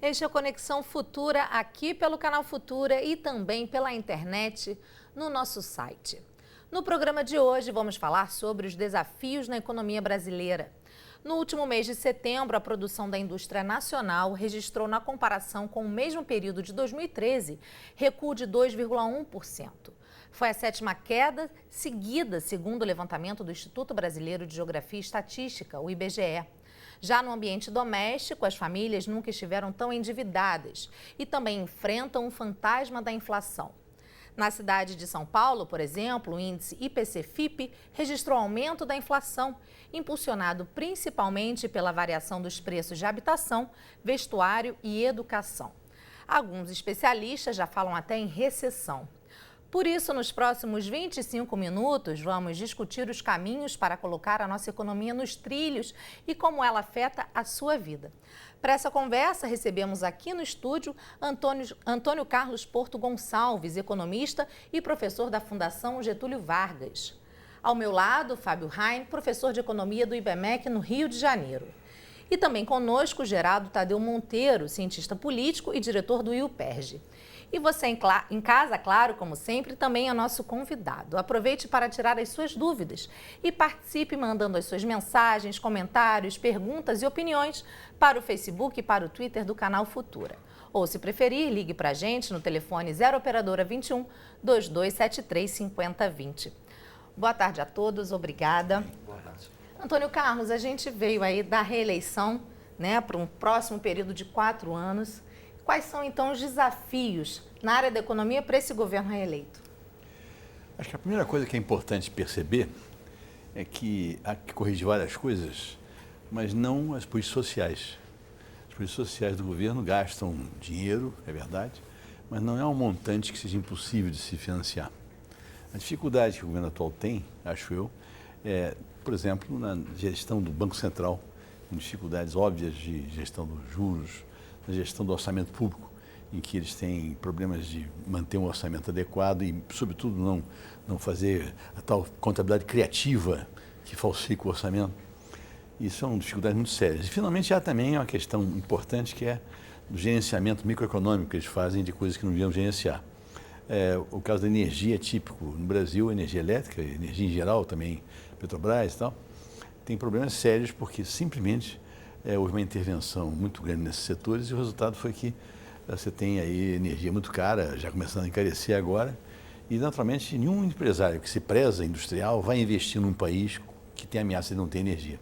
Este é o Conexão Futura, aqui pelo canal Futura e também pela internet no nosso site. No programa de hoje, vamos falar sobre os desafios na economia brasileira. No último mês de setembro, a produção da indústria nacional registrou, na comparação com o mesmo período de 2013, recuo de 2,1%. Foi a sétima queda seguida, segundo o levantamento do Instituto Brasileiro de Geografia e Estatística, o IBGE. Já no ambiente doméstico, as famílias nunca estiveram tão endividadas e também enfrentam o fantasma da inflação. Na cidade de São Paulo, por exemplo, o índice IPC-FIP registrou aumento da inflação, impulsionado principalmente pela variação dos preços de habitação, vestuário e educação. Alguns especialistas já falam até em recessão. Por isso, nos próximos 25 minutos, vamos discutir os caminhos para colocar a nossa economia nos trilhos e como ela afeta a sua vida. Para essa conversa, recebemos aqui no estúdio Antônio Carlos Porto Gonçalves, economista e professor da Fundação Getúlio Vargas. Ao meu lado, Fábio Rain, professor de economia do IBMEC no Rio de Janeiro. E também conosco, Geraldo Tadeu Monteiro, cientista político e diretor do IUPERJ. E você em casa, claro, como sempre, também é nosso convidado. Aproveite para tirar as suas dúvidas e participe mandando as suas mensagens, comentários, perguntas e opiniões para o Facebook e para o Twitter do canal Futura. Ou, se preferir, ligue para a gente no telefone 0 Operadora 21 2273 5020. Boa tarde a todos, obrigada. Boa tarde. Antônio Carlos, a gente veio aí da reeleição, para um próximo período de 4 anos. Quais são, então, os desafios na área da economia para esse governo reeleito? Acho que a primeira coisa que é importante perceber é que há que corrigir várias coisas, mas não as políticas sociais. As políticas sociais do governo gastam dinheiro, é verdade, mas não é um montante que seja impossível de se financiar. A dificuldade que o governo atual tem, acho eu, é, por exemplo, na gestão do Banco Central, com dificuldades óbvias de gestão dos juros, na gestão do orçamento público, em que eles têm problemas de manter um orçamento adequado e, sobretudo, não fazer a tal contabilidade criativa que falsifica o orçamento. Isso são dificuldades muito sérias. E, finalmente, há também uma questão importante que é do gerenciamento microeconômico que eles fazem de coisas que não deviam gerenciar. O caso da energia é típico. No Brasil, a energia elétrica, energia em geral, também Petrobras e tal, tem problemas sérios porque simplesmente houve uma intervenção muito grande nesses setores e o resultado foi que você tem aí energia muito cara, já começando a encarecer agora, e naturalmente nenhum empresário que se preza industrial vai investir num país que tem ameaça de não ter energia.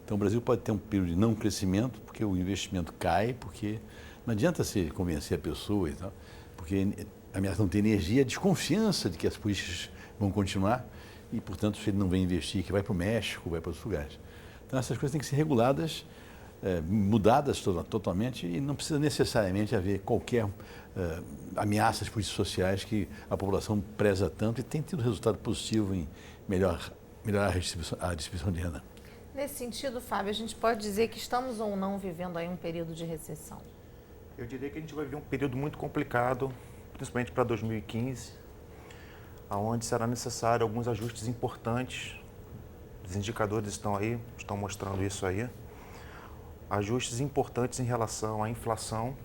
Então o Brasil pode ter um período de não crescimento, porque o investimento cai, porque não adianta se convencer a pessoa e tal, porque a ameaça de não ter energia, a desconfiança de que as políticas vão continuar e, portanto, se ele não vem investir, que vai para o México, vai para outros lugares. Então, essas coisas têm que ser reguladas, mudadas totalmente e não precisa necessariamente haver qualquer ameaça às políticas sociais que a população preza tanto e tem tido resultado positivo em melhorar a distribuição de renda. Nesse sentido, Fábio, a gente pode dizer que estamos ou não vivendo aí um período de recessão? Eu diria que a gente vai viver um período muito complicado, principalmente para 2015, onde será necessário alguns ajustes importantes. Os indicadores estão aí, estão mostrando isso aí. Ajustes importantes em relação à inflação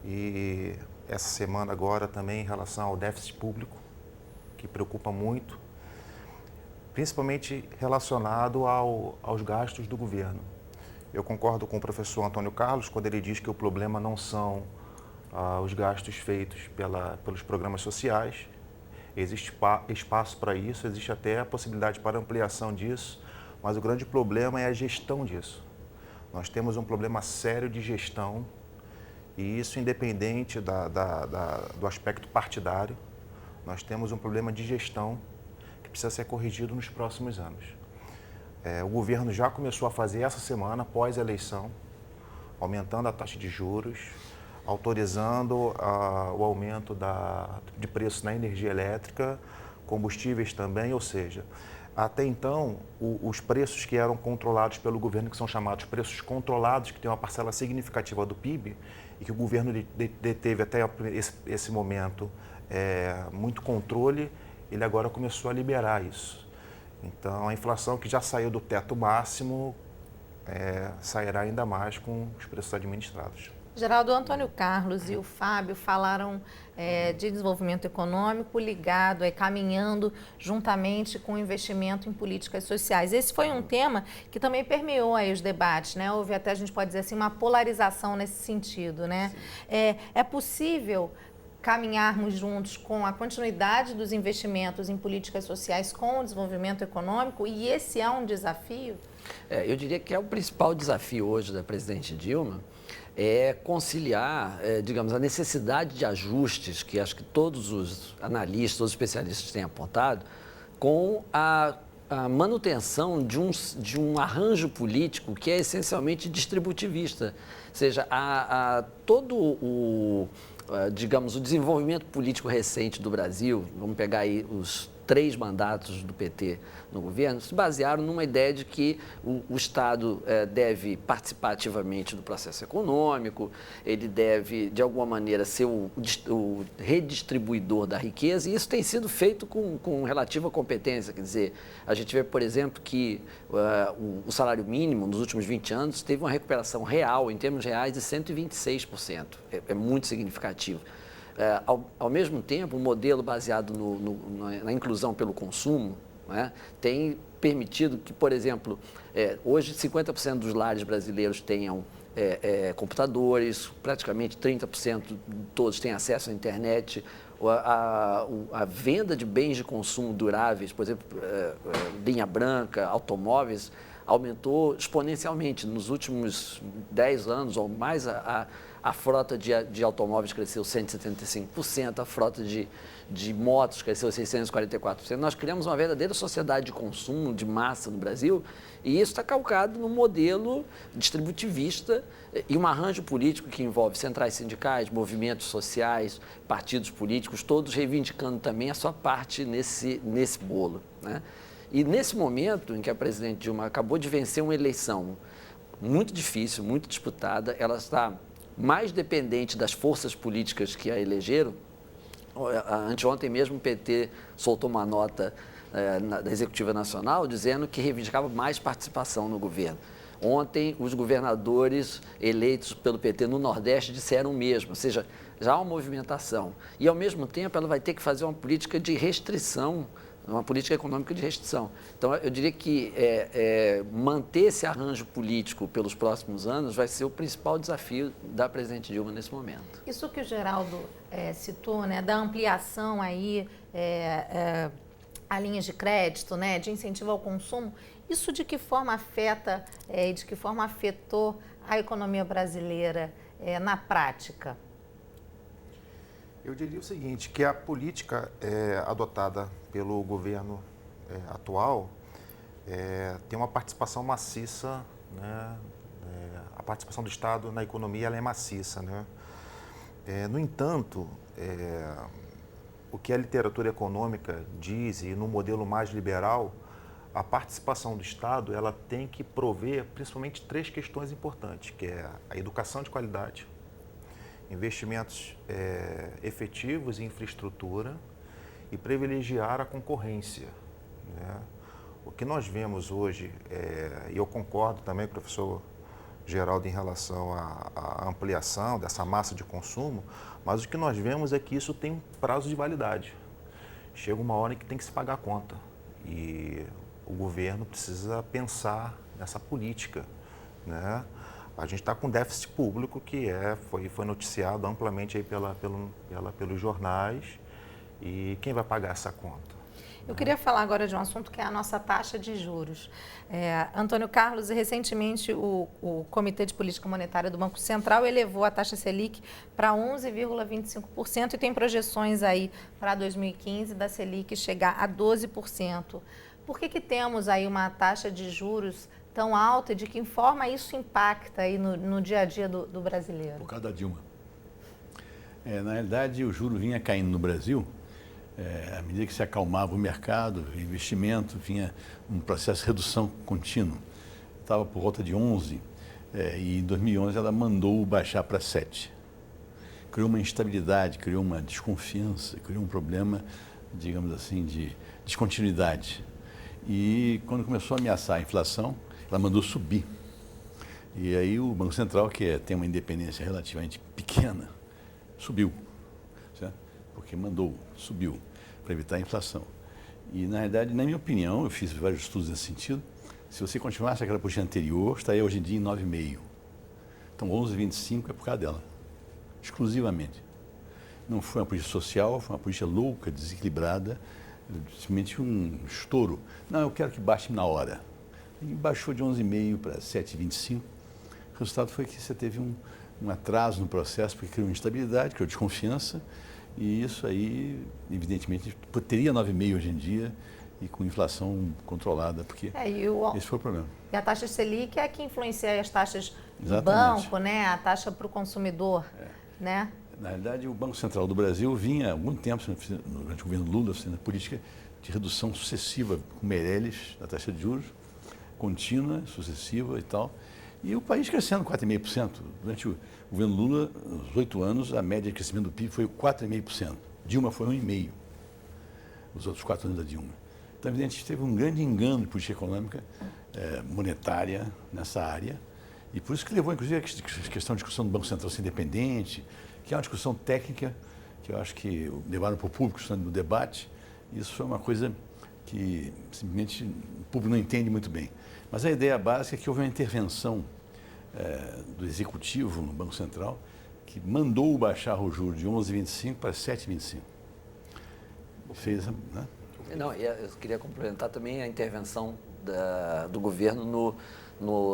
e essa semana agora também em relação ao déficit público, que preocupa muito, principalmente relacionado aos gastos do governo. Eu concordo com o professor Antônio Carlos quando ele diz que o problema não são os gastos feitos pelos programas sociais. Existe espaço para isso, existe até a possibilidade para ampliação disso, mas o grande problema é a gestão disso. Nós temos um problema sério de gestão e isso independente do aspecto partidário. Nós temos um problema de gestão que precisa ser corrigido nos próximos anos. O governo já começou a fazer essa semana, após a eleição, aumentando a taxa de juros, autorizando o aumento de preço na energia elétrica, combustíveis também, ou seja, até então, os preços que eram controlados pelo governo, que são chamados preços controlados, que tem uma parcela significativa do PIB, e que o governo deteve até esse momento muito controle, ele agora começou a liberar isso. Então, a inflação que já saiu do teto máximo sairá ainda mais com os preços administrados. Geraldo, o Antônio Carlos e o Fábio falaram de desenvolvimento econômico ligado, caminhando juntamente com o investimento em políticas sociais. Esse foi um tema que também permeou aí os debates, né? Houve até, a gente pode dizer assim, uma polarização nesse sentido, né? É possível caminharmos juntos com a continuidade dos investimentos em políticas sociais com o desenvolvimento econômico, e esse é um desafio? Eu diria que é o principal desafio hoje da presidente Dilma, é conciliar, digamos, a necessidade de ajustes que acho que todos os analistas, todos os especialistas têm apontado, com a manutenção de um arranjo político que é essencialmente distributivista. Ou seja, todo digamos, o desenvolvimento político recente do Brasil, vamos pegar aí os 3 mandatos do PT no governo, se basearam numa ideia de que o Estado deve participar ativamente do processo econômico, ele deve, de alguma maneira, ser o redistribuidor da riqueza, e isso tem sido feito com relativa competência. Quer dizer, a gente vê, por exemplo, que o salário mínimo nos últimos 20 anos teve uma recuperação real, em termos reais, de 126%. É muito significativo. Ao mesmo tempo, o modelo baseado na inclusão pelo consumo, né, tem permitido que, por exemplo, hoje 50% dos lares brasileiros tenham computadores, praticamente 30% de todos têm acesso à internet. A venda de bens de consumo duráveis, por exemplo, linha branca, automóveis, aumentou exponencialmente. Nos últimos 10 anos ou mais, a frota de automóveis cresceu 175%, a frota de motos cresceu 644%. Nós criamos uma verdadeira sociedade de consumo de massa no Brasil, e isso está calcado no modelo distributivista e um arranjo político que envolve centrais sindicais, movimentos sociais, partidos políticos, todos reivindicando também a sua parte nesse bolo, né? E nesse momento em que a presidente Dilma acabou de vencer uma eleição muito difícil, muito disputada, ela está mais dependente das forças políticas que a elegeram. Anteontem mesmo o PT soltou uma nota da Executiva Nacional dizendo que reivindicava mais participação no governo. Ontem, os governadores eleitos pelo PT no Nordeste disseram o mesmo, ou seja, já há uma movimentação. E, ao mesmo tempo, ela vai ter que fazer uma política de restrição, uma política econômica de restrição. Então, eu diria que manter esse arranjo político pelos próximos anos vai ser o principal desafio da presidente Dilma nesse momento. Isso que o Geraldo citou, né, da ampliação aí a linhas de crédito, né, de incentivo ao consumo, isso de que forma afeta e de que forma afetou a economia brasileira na prática? Eu diria o seguinte, que a política adotada pelo governo atual tem uma participação maciça, né? A participação do Estado na economia ela é maciça, né? No entanto, o que a literatura econômica diz, e no modelo mais liberal, a participação do Estado ela tem que prover principalmente 3 questões importantes, que é a educação de qualidade, investimentos efetivos em infraestrutura e privilegiar a concorrência, né? O que nós vemos hoje, e eu concordo também com o professor Geraldo em relação à ampliação dessa massa de consumo, mas o que nós vemos é que isso tem um prazo de validade. Chega uma hora em que tem que se pagar a conta e o governo precisa pensar nessa política, né? A gente está com déficit público que foi noticiado amplamente aí pelos jornais, e quem vai pagar essa conta? Eu queria falar agora de um assunto que é a nossa taxa de juros. Antônio Carlos, recentemente o Comitê de Política Monetária do Banco Central elevou a taxa Selic para 11,25% e tem projeções aí para 2015 da Selic chegar a 12%. Por que temos aí uma taxa de juros tão alta e de que forma isso impacta aí no dia a dia do brasileiro? Por causa da Dilma. Na realidade, o juro vinha caindo no Brasil, à medida que se acalmava o mercado, o investimento, vinha um processo de redução contínua. Estava por volta de 11, e em 2011 ela mandou baixar para 7. Criou uma instabilidade, criou uma desconfiança, criou um problema, digamos assim, de descontinuidade. E quando começou a ameaçar a inflação, ela mandou subir. E aí o Banco Central, que tem uma independência relativamente pequena, subiu, certo? Porque subiu para evitar a inflação. E, na verdade, na minha opinião, eu fiz vários estudos nesse sentido, se você continuasse aquela política anterior, estaria hoje em dia em 9,5. Então, 11,25 é por causa dela, exclusivamente. Não foi uma política social, foi uma política louca, desequilibrada, simplesmente um estouro. Não, eu quero que baixe na hora. E baixou de 11,5 para 7,25. O resultado foi que você teve um atraso no processo, porque criou instabilidade, criou desconfiança, e isso aí, evidentemente, teria 9,5 hoje em dia e com inflação controlada, porque esse foi o problema. E a taxa Selic é que influencia as taxas do Exatamente. banco, né? A taxa para o consumidor, né? Na realidade, o Banco Central do Brasil vinha há algum tempo, durante o governo Lula, fazendo política de redução sucessiva com Meirelles da taxa de juros, contínua, sucessiva e tal. E o país crescendo 4,5%. Durante o governo Lula, nos 8 anos, a média de crescimento do PIB foi 4,5%. Dilma foi 1,5%. Os outros 4 anos da Dilma. Então, evidentemente, teve um grande engano de política econômica, monetária nessa área. E por isso que levou, inclusive, a questão de discussão do Banco Central ser independente, que é uma discussão técnica, que eu acho que levaram para o público no debate. Isso foi uma coisa que simplesmente o público não entende muito bem. Mas a ideia básica é que houve uma intervenção do Executivo no Banco Central que mandou baixar o juro de 11,25 para 7,25. Fez, né? Não, eu queria complementar também a intervenção do governo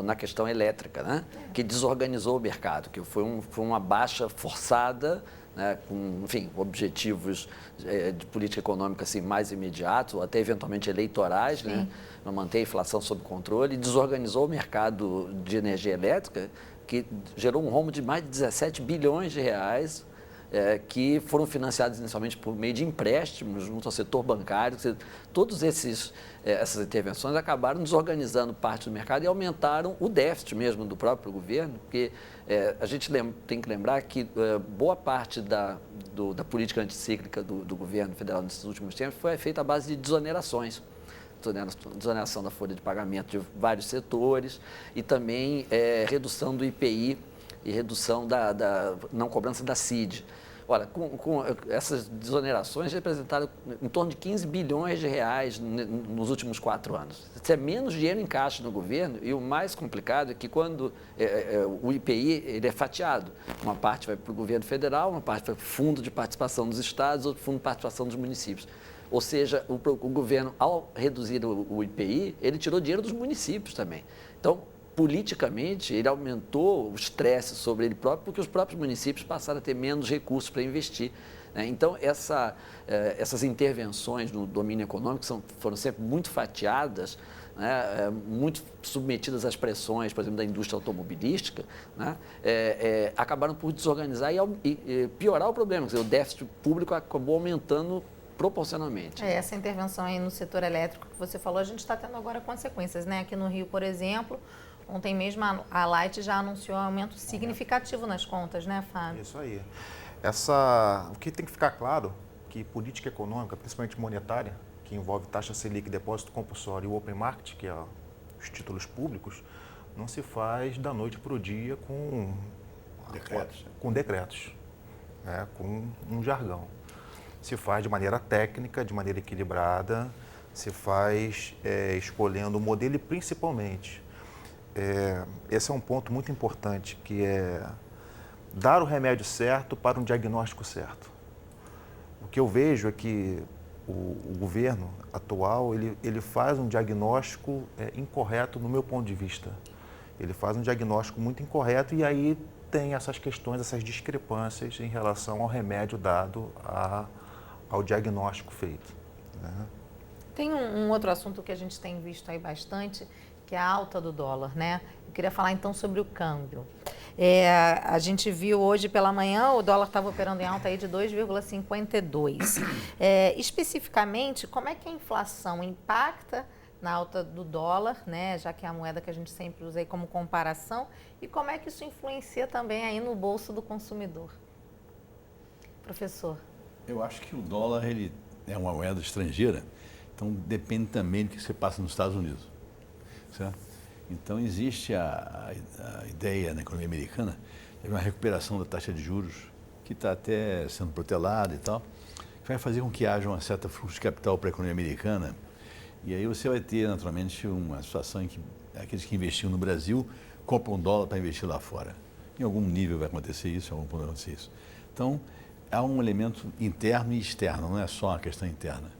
na questão elétrica, né? Que desorganizou o mercado, que foi uma baixa forçada, né? Com, enfim, objetivos de política econômica assim, mais imediatos, ou até eventualmente eleitorais, né? Para manter a inflação sob controle, e desorganizou o mercado de energia elétrica, que gerou um rombo de mais de 17 bilhões de reais, que foram financiados inicialmente por meio de empréstimos junto ao setor bancário. Todas essas intervenções acabaram desorganizando parte do mercado e aumentaram o déficit mesmo do próprio governo, porque a gente tem que lembrar que boa parte da política anticíclica do governo federal nesses últimos tempos foi feita à base de desonerações. Desoneração da folha de pagamento de vários setores e também redução do IPI e redução da não cobrança da CID. Olha, com essas desonerações representaram em torno de 15 bilhões de reais nos últimos 4 anos. Isso é menos dinheiro em caixa no governo, e o mais complicado é que quando o IPI ele é fatiado, uma parte vai para o governo federal, uma parte vai para o fundo de participação dos estados, outro fundo de participação dos municípios. Ou seja, o governo, ao reduzir o IPI, ele tirou dinheiro dos municípios também. Então, politicamente, ele aumentou o estresse sobre ele próprio, porque os próprios municípios passaram a ter menos recursos para investir, né? Então, essas intervenções no domínio econômico foram sempre muito fatiadas, né? Muito submetidas às pressões, por exemplo, da indústria automobilística, né? Acabaram por desorganizar e piorar o problema. Quer dizer, o déficit público acabou aumentando proporcionalmente. Essa intervenção aí no setor elétrico que você falou, a gente está tendo agora consequências, né? Aqui no Rio, por exemplo, ontem mesmo a Light já anunciou um aumento significativo nas contas, né, Fábio? Isso aí. O que tem que ficar claro que política econômica, principalmente monetária, que envolve taxa Selic, depósito compulsório e o Open Market, que é os títulos públicos, não se faz da noite para o dia com decretos, né? Com um jargão. Se faz de maneira técnica, de maneira equilibrada, se faz escolhendo o modelo e principalmente, esse é um ponto muito importante, que é dar o remédio certo para um diagnóstico certo. O que eu vejo é que o governo atual, ele faz um diagnóstico incorreto no meu ponto de vista. Ele faz um diagnóstico muito incorreto e aí tem essas questões, essas discrepâncias em relação ao remédio dado ao diagnóstico feito, né? Tem um outro assunto que a gente tem visto aí bastante, que é a alta do dólar, né? Eu queria falar então sobre o câmbio. A gente viu hoje pela manhã, o dólar estava operando em alta aí de 2,52. Especificamente, como é que a inflação impacta na alta do dólar, né? Já que é a moeda que a gente sempre usa aí como comparação, e como é que isso influencia também aí no bolso do consumidor? Professor. Eu acho que o dólar ele é uma moeda estrangeira, então depende também do que você passa nos Estados Unidos, certo? Então, existe a ideia na economia americana de uma recuperação da taxa de juros, que está até sendo protelada e tal, que vai fazer com que haja uma certa fluxo de capital para a economia americana. E aí você vai ter, naturalmente, uma situação em que aqueles que investiam no Brasil compram dólar para investir lá fora. Em algum nível vai acontecer isso, em algum ponto vai acontecer isso. Então, há um elemento interno e externo, não é só a questão interna.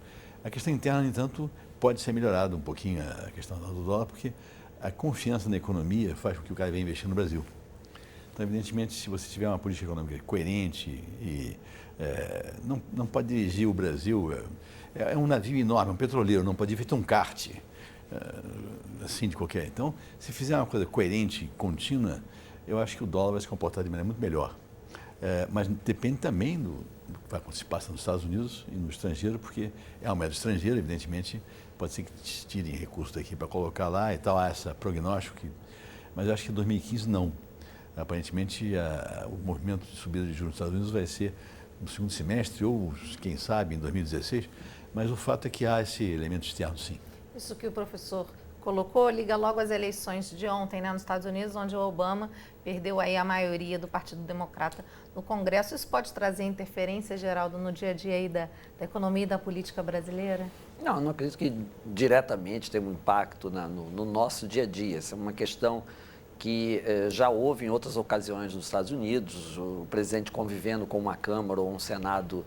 A questão interna, no entanto, pode ser melhorada um pouquinho, a questão do dólar, porque a confiança na economia faz com que o cara venha investir no Brasil. Então, evidentemente, se você tiver uma política econômica coerente e não pode dirigir o Brasil, é um navio enorme, um petroleiro, não pode dirigir um kart, assim de qualquer. Então, se fizer uma coisa coerente, contínua, eu acho que o dólar vai se comportar de maneira muito melhor. Mas depende também do que se passa nos Estados Unidos e no estrangeiro, porque é uma moeda estrangeira, evidentemente, pode ser que tirem recursos daqui para colocar lá e tal, há esse prognóstico, mas eu acho que em 2015 não. Aparentemente, o movimento de subida de juros nos Estados Unidos vai ser no segundo semestre ou, quem sabe, em 2016, mas o fato é que há esse elemento externo, sim. Isso que o professor colocou liga logo às eleições de ontem, né, nos Estados Unidos, onde o Obama perdeu aí a maioria do Partido Democrata no Congresso. Isso pode trazer interferência, Geraldo, no dia a dia aí da economia e da política brasileira? Não acredito que diretamente tenha um impacto no nosso dia a dia. Essa é uma questão que já houve em outras ocasiões nos Estados Unidos, o presidente convivendo com uma Câmara ou um Senado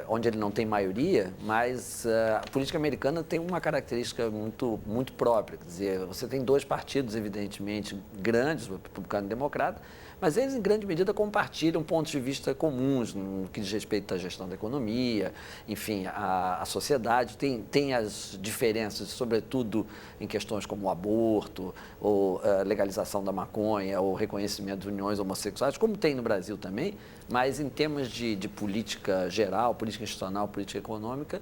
onde ele não tem maioria, mas a política americana tem uma característica muito própria. Quer dizer, você tem dois partidos, evidentemente, grandes, o republicano e o democrata, mas eles, em grande medida, compartilham pontos de vista comuns no que diz respeito à gestão da economia, enfim, a sociedade. Tem as diferenças, sobretudo em questões como o aborto, ou legalização da maconha, ou reconhecimento de uniões homossexuais, como tem no Brasil também, mas em termos de política geral, política institucional, política econômica,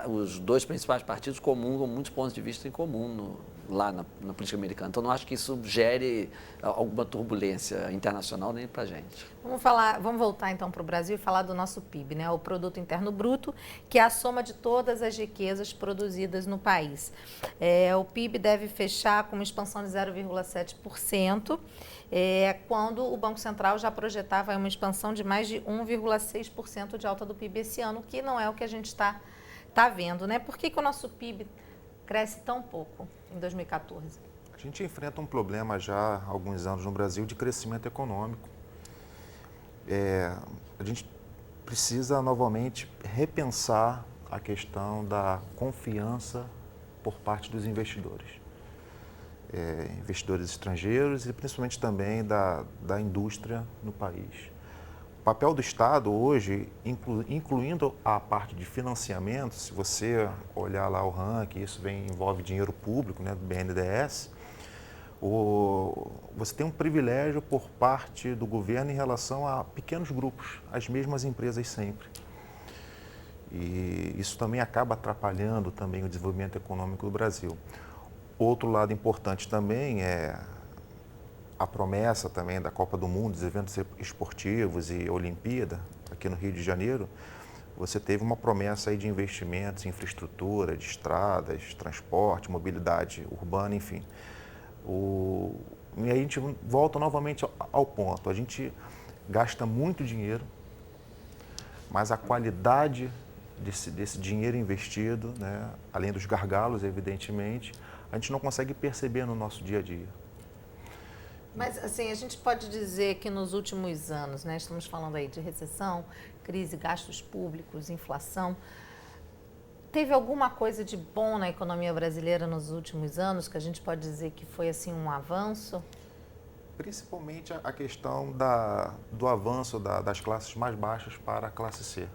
os dois principais partidos comungam muitos pontos de vista em comum lá na política americana. Então, não acho que isso gere alguma turbulência internacional nem para a gente. Vamos voltar então para o Brasil e falar do nosso PIB, né? O Produto Interno Bruto, que é a soma de todas as riquezas produzidas no país. O PIB deve fechar com uma expansão de 0,7%, quando o Banco Central já projetava uma expansão de mais de 1,6% de alta do PIB esse ano, que não é o que a gente está vendo, né? Por que o nosso PIB cresce tão pouco em 2014? A gente enfrenta um problema já há alguns anos no Brasil de crescimento econômico. A gente precisa novamente repensar a questão da confiança por parte dos investidores. Investidores estrangeiros e principalmente também da indústria no país. O papel do Estado hoje, incluindo a parte de financiamento, se você olhar lá o ranking, isso envolve dinheiro público, né, do BNDES, você tem um privilégio por parte do governo em relação a pequenos grupos, as mesmas empresas sempre. E isso também acaba atrapalhando também o desenvolvimento econômico do Brasil. Outro lado importante também é a promessa também da Copa do Mundo, dos eventos esportivos e Olimpíada, aqui no Rio de Janeiro. Você teve uma promessa aí de investimentos em infraestrutura, de estradas, transporte, mobilidade urbana, enfim. E aí a gente volta novamente ao ponto. A gente gasta muito dinheiro, mas a qualidade desse dinheiro investido, né, além dos gargalos, evidentemente, a gente não consegue perceber no nosso dia a dia. Mas, assim, a gente pode dizer que nos últimos anos, né, estamos falando aí de recessão, crise, gastos públicos, inflação, teve alguma coisa de bom na economia brasileira nos últimos anos, que a gente pode dizer que foi, assim, um avanço? Principalmente a questão do avanço das classes mais baixas para a classe C,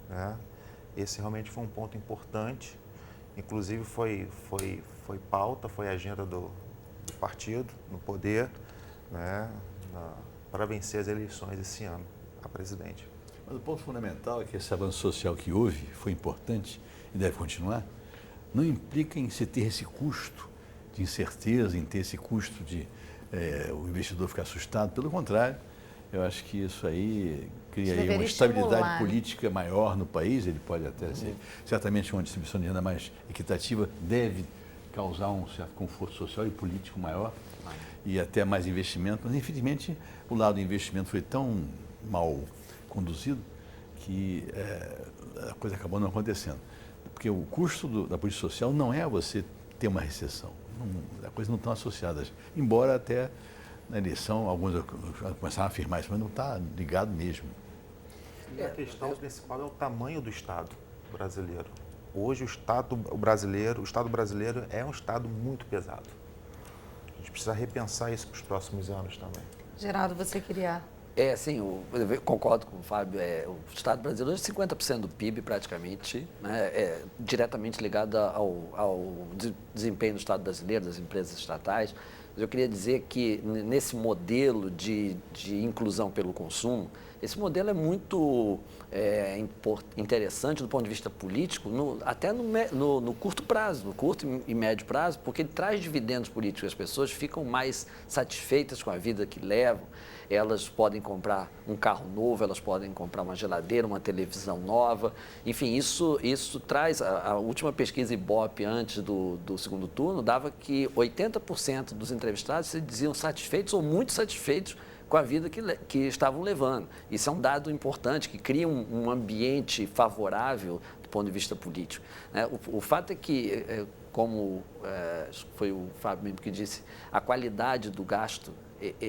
né? Esse realmente foi um ponto importante, inclusive foi pauta, foi agenda do partido no poder, né, para vencer as eleições esse ano, a presidente. Mas o ponto fundamental é que esse avanço social que houve foi importante e deve continuar, não implica em se ter esse custo de incerteza, em ter esse custo de o investidor ficar assustado. Pelo contrário, eu acho que isso aí cria aí uma estabilidade política maior no país, ele pode até ser, certamente uma distribuição de renda mais equitativa deve causar um certo conforto social e político maior e até mais investimento, mas infelizmente o lado do investimento foi tão mal conduzido que a coisa acabou não acontecendo. Porque o custo da política social não é você ter uma recessão, as coisas não estão associadas, embora até na eleição alguns começaram a afirmar isso, mas não está ligado mesmo. E a questão principal é o tamanho do Estado brasileiro. Hoje o Estado brasileiro é um Estado muito pesado. A gente precisa repensar isso para os próximos anos também. Geraldo, você queria... Sim, eu concordo com o Fábio. O Estado brasileiro é 50% do PIB, praticamente, né, diretamente ligado ao desempenho do Estado brasileiro, das empresas estatais. Mas eu queria dizer que nesse modelo de inclusão pelo consumo, esse modelo é muito interessante do ponto de vista político, até no curto prazo, no curto e médio prazo, porque ele traz dividendos políticos. As pessoas ficam mais satisfeitas com a vida que levam. Elas podem comprar um carro novo, elas podem comprar uma geladeira, uma televisão nova. Enfim, isso traz... A última pesquisa Ibope antes do segundo turno dava que 80% dos entrevistados se diziam satisfeitos ou muito satisfeitos com a vida que estavam levando. Isso é um dado importante, que cria um ambiente favorável do ponto de vista político. O fato é que, como foi o Fábio mesmo que disse, a qualidade do gasto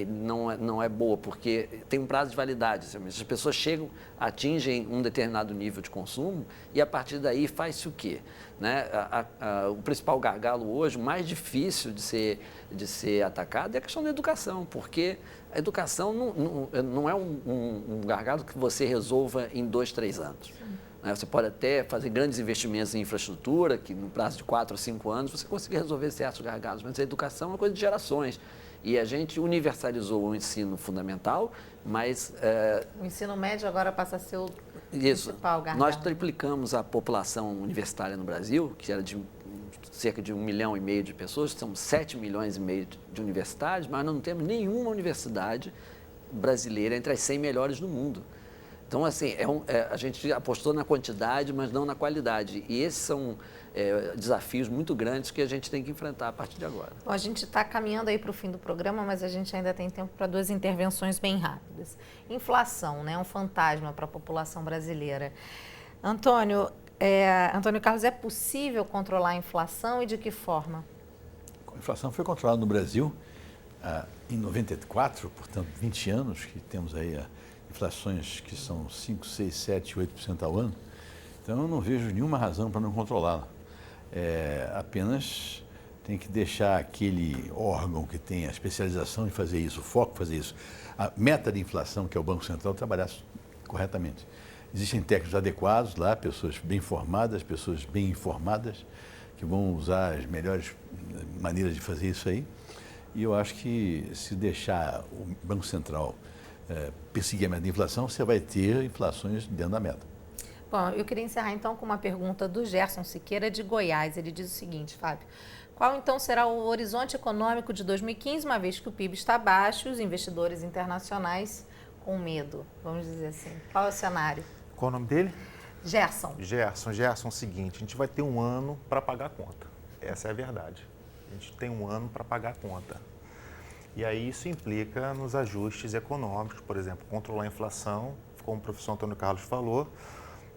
não é boa, porque tem um prazo de validade. As pessoas atingem um determinado nível de consumo e, a partir daí, faz-se o quê? O principal gargalo hoje, o mais difícil de ser atacado, é a questão da educação, porque a educação não é um gargalo que você resolva em 2, 3 anos. Você pode até fazer grandes investimentos em infraestrutura, que no prazo de 4 ou 5 anos você consegue resolver certos gargalos, mas a educação é uma coisa de gerações. E a gente universalizou o ensino fundamental, mas... O ensino médio agora passa a ser o principal gargalo. Nós triplicamos a população universitária no Brasil, que era de cerca de 1,5 milhão de pessoas, são 7,5 milhões de universidades, mas nós não temos nenhuma universidade brasileira entre as 100 melhores do mundo. Então, assim, a gente apostou na quantidade, mas não na qualidade. E esses são desafios muito grandes que a gente tem que enfrentar a partir de agora. Bom, a gente está caminhando aí para o fim do programa, mas a gente ainda tem tempo para 2 intervenções bem rápidas. Inflação, né? Um fantasma para a população brasileira. Antônio Carlos, é possível controlar a inflação e de que forma? A inflação foi controlada no Brasil em 94, portanto, 20 anos, que temos aí inflações que são 5, 6, 7, 8% ao ano. Então, eu não vejo nenhuma razão para não controlá-la. Apenas tem que deixar aquele órgão que tem a especialização em fazer isso, o foco em fazer isso, a meta de inflação, que é o Banco Central, trabalhar corretamente. Existem técnicos adequados lá, pessoas bem formadas, pessoas bem informadas, que vão usar as melhores maneiras de fazer isso aí. E eu acho que se deixar o Banco Central perseguir a meta de inflação, você vai ter inflações dentro da meta. Bom, eu queria encerrar então com uma pergunta do Gerson Siqueira de Goiás. Ele diz o seguinte, Fábio: qual então será o horizonte econômico de 2015, uma vez que o PIB está baixo e os investidores internacionais com medo, vamos dizer assim? Qual é o cenário? Qual é o nome dele? Gerson. Gerson, é o seguinte, a gente vai ter um ano para pagar a conta. Essa é a verdade. A gente tem um ano para pagar a conta. E aí isso implica nos ajustes econômicos, por exemplo, controlar a inflação, como o professor Antônio Carlos falou,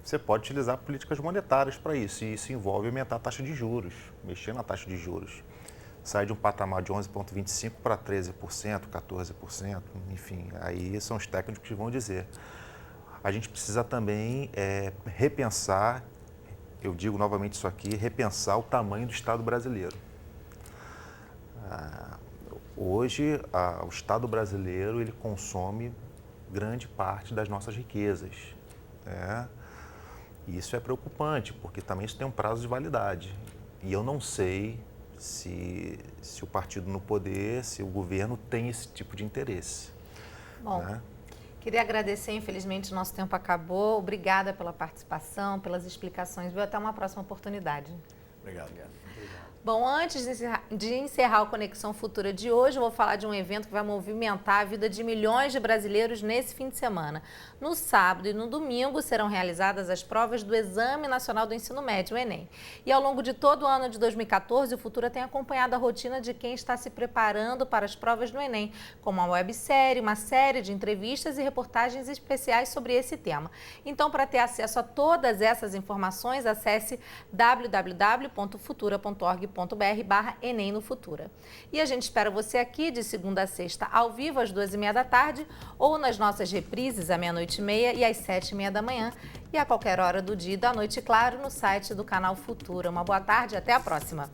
você pode utilizar políticas monetárias para isso, e isso envolve aumentar a taxa de juros, mexer na taxa de juros. Sai de um patamar de 11,25% para 13%, 14%, enfim, aí são os técnicos que vão dizer. A gente precisa também repensar, eu digo novamente isso aqui, repensar o tamanho do Estado brasileiro. Hoje, o Estado brasileiro ele consome grande parte das nossas riquezas. E isso é preocupante, porque também isso tem um prazo de validade. E eu não sei se o partido no poder, se o governo tem esse tipo de interesse. Bom, queria agradecer, infelizmente o nosso tempo acabou. Obrigada pela participação, pelas explicações. Até uma próxima oportunidade. Obrigado. Bom, antes de encerrar o Conexão Futura de hoje, eu vou falar de um evento que vai movimentar a vida de milhões de brasileiros nesse fim de semana. No sábado e no domingo serão realizadas as provas do Exame Nacional do Ensino Médio, o Enem. E ao longo de todo o ano de 2014, o Futura tem acompanhado a rotina de quem está se preparando para as provas do Enem, como uma websérie, uma série de entrevistas e reportagens especiais sobre esse tema. Então, para ter acesso a todas essas informações, acesse www.futura.org.br/Enem no Futura. E a gente espera você aqui de segunda a sexta, ao vivo, às 2h30 da tarde, ou nas nossas reprises, à 00:30 e às 7h30 da manhã, e a qualquer hora do dia e da noite, claro, no site do canal Futura. Uma boa tarde e até a próxima!